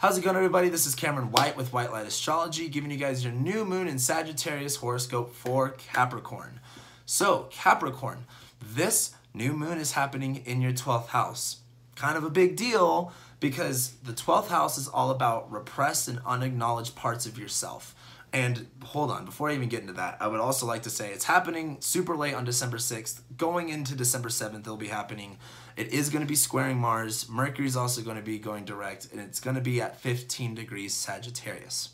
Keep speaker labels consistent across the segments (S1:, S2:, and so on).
S1: How's it going, everybody? This is Cameron White with White Light Astrology, giving you guys your new moon in Sagittarius horoscope for Capricorn. So, Capricorn, this new moon is happening in your 12th house. Kind of a big deal because the 12th house is all about repressed and unacknowledged parts of yourself. And hold on, before I even get into that, I would also like to say it's happening super late on December 6th. Going into December 7th, it'll be happening. It is going to be squaring Mars. Mercury's also going to be going direct, and it's going to be at 15 degrees Sagittarius.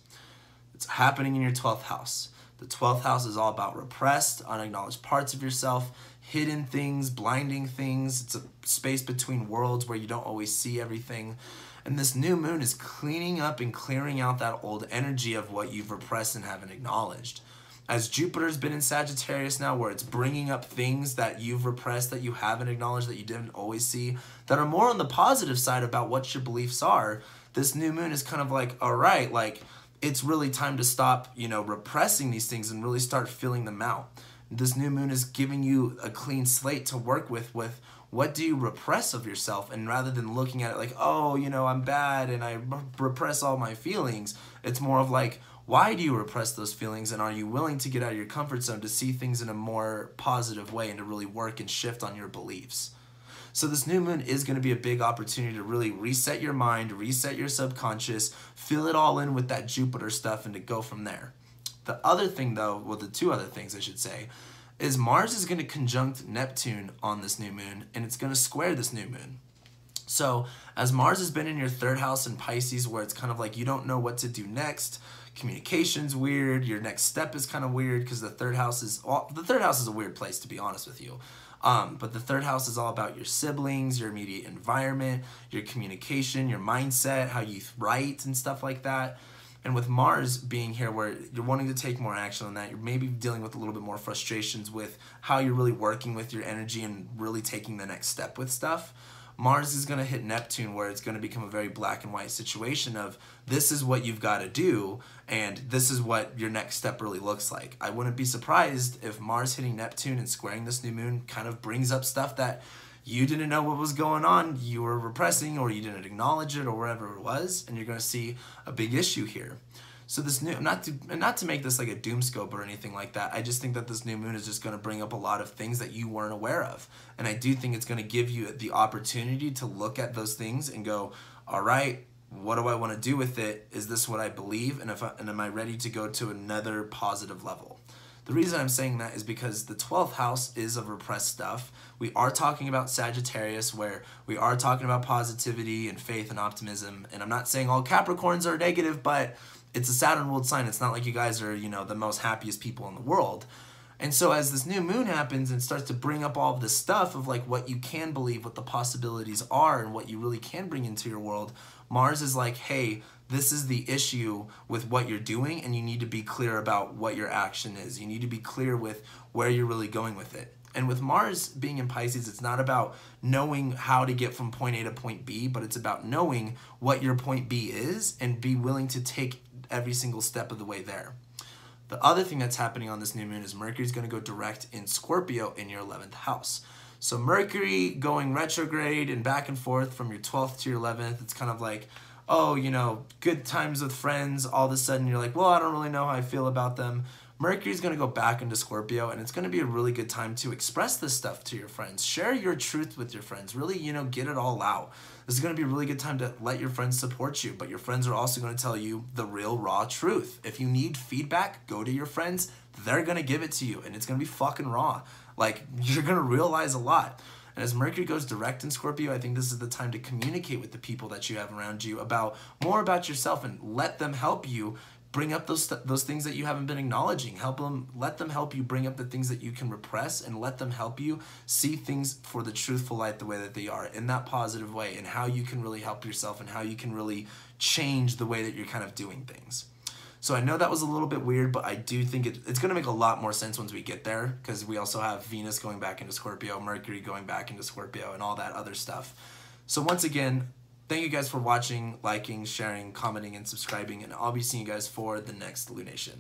S1: It's happening in your 12th house. The 12th house is all about repressed, unacknowledged parts of yourself, hidden things, blinding things. It's a space between worlds where you don't always see everything. And this new moon is cleaning up and clearing out that old energy of what you've repressed and haven't acknowledged. As Jupiter's been in Sagittarius now, where it's bringing up things that you've repressed, that you haven't acknowledged, that you didn't always see, that are more on the positive side about what your beliefs are, this new moon is kind of like, all right, like, it's really time to stop, repressing these things and really start filling them out. This new moon is giving you a clean slate to work with what do you repress of yourself, and rather than looking at it like, oh, I'm bad and I repress all my feelings, it's more of like, why do you repress those feelings, and are you willing to get out of your comfort zone to see things in a more positive way and to really work and shift on your beliefs? So this new moon is going to be a big opportunity to really reset your mind, reset your subconscious, fill it all in with that Jupiter stuff, and to go from there. The other thing though, well, the two other things I should say, is Mars is going to conjunct Neptune on this new moon, and it's going to square this new moon. So as Mars has been in your third house in Pisces, where it's kind of like you don't know what to do next, communication's weird, your next step is kind of weird because the third house is a weird place, to be honest with you. But the third house is all about your siblings, your immediate environment, your communication, your mindset, how you write and stuff like that. And with Mars being here where you're wanting to take more action on that, you're maybe dealing with a little bit more frustrations with how you're really working with your energy and really taking the next step with stuff. Mars is going to hit Neptune, where it's going to become a very black and white situation of this is what you've got to do and this is what your next step really looks like. I wouldn't be surprised if Mars hitting Neptune and squaring this new moon kind of brings up stuff that you didn't know what was going on, you were repressing, or you didn't acknowledge it, or whatever it was, and you're going to see a big issue here. So this new, not to make this like a doom scope or anything like that, I just think that this new moon is just going to bring up a lot of things that you weren't aware of. And I do think it's going to give you the opportunity to look at those things and go, all right, what do I want to do with it? Is this what I believe? And am I ready to go to another positive level? The reason I'm saying that is because the 12th house is of repressed stuff. We are talking about Sagittarius, where we are talking about positivity and faith and optimism. And I'm not saying all Capricorns are negative, but it's a Saturn ruled sign. It's not like you guys are, the most happiest people in the world. And so as this new moon happens and starts to bring up all of this stuff of like what you can believe, what the possibilities are, and what you really can bring into your world, Mars is like, hey, this is the issue with what you're doing, and you need to be clear about what your action is. You need to be clear with where you're really going with it. And with Mars being in Pisces, it's not about knowing how to get from point A to point B, but it's about knowing what your point B is and be willing to take every single step of the way there. The other thing that's happening on this new moon is Mercury's going to go direct in Scorpio in your 11th house. So Mercury going retrograde and back and forth from your 12th to your 11th, it's kind of like, oh, good times with friends, all of a sudden you're like, well, I don't really know how I feel about them. Mercury's going to go back into Scorpio, and it's going to be a really good time to express this stuff to your friends. Share your truth with your friends. Really, get it all out. This is going to be a really good time to let your friends support you, but your friends are also going to tell you the real, raw truth. If you need feedback, go to your friends. They're going to give it to you, and it's going to be fucking raw. Like, you're going to realize a lot. And as Mercury goes direct in Scorpio, I think this is the time to communicate with the people that you have around you about more about yourself and let them help you bring up those things that you haven't been acknowledging. Let them help you bring up the things that you can repress, and let them help you see things for the truthful light, the way that they are, in that positive way, and how you can really help yourself and how you can really change the way that you're kind of doing things. So I know that was a little bit weird, but I do think it's going to make a lot more sense once we get there, because we also have Venus going back into Scorpio, Mercury going back into Scorpio, and all that other stuff. So once again, thank you guys for watching, liking, sharing, commenting, and subscribing, and I'll be seeing you guys for the next lunation.